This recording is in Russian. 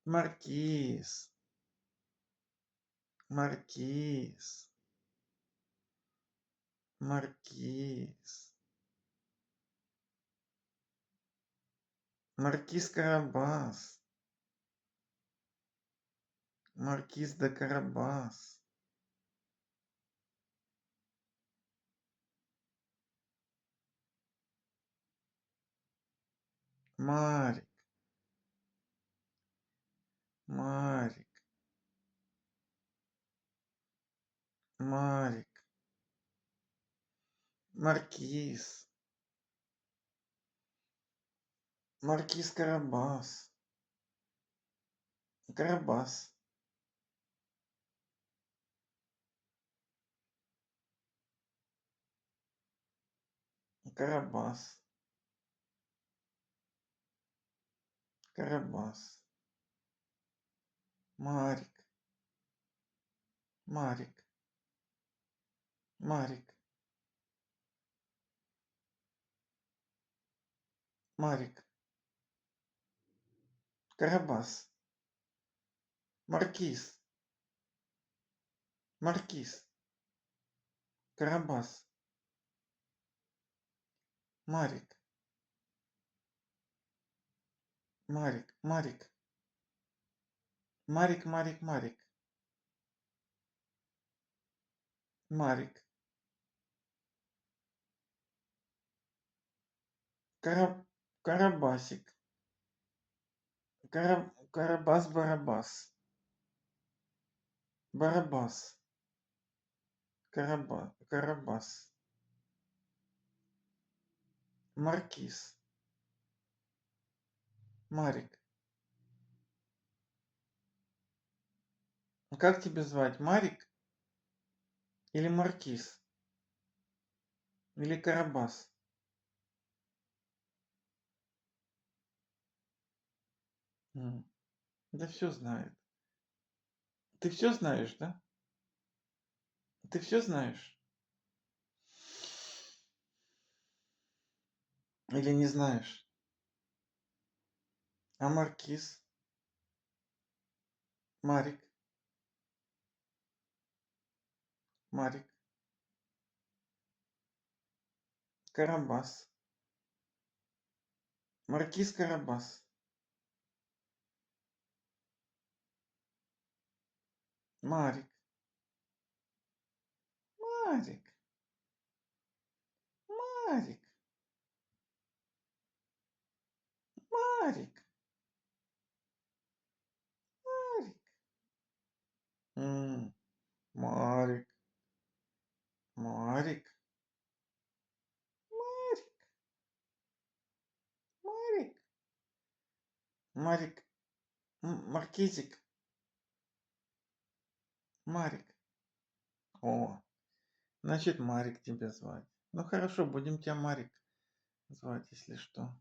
Маркиз, Маркиз, Маркиз, Маркиз Карабас, Маркиз де Карабас, Марик, Марик, Марик, Маркиз, Маркиз Карабас, Карабас, Карабас, Карабас, Марик, Марик, Марик, Марик, Карабас, Маркиз, Маркиз, Карабас, Марик, Марик, Марик, Марик, Марик, Марик, Марик, Карабасик, Карабас-Барабас, Барабас, Карабас, Маркиз, Марик. Как тебя звать? Марик или Маркиз? Или Карабас? Да все знает. Ты все знаешь, да? Ты все знаешь? Или не знаешь? А Маркиз? Марик? Марик? Карабас? Маркиз Карабас? Марик? Марик? Марик? Марик? Марик? М, Марик? Марик? Марик? Марик? Марик? Маркизик? Марик? О, значит, Марик тебя звать. Ну хорошо, будем тебя Марик звать, если что.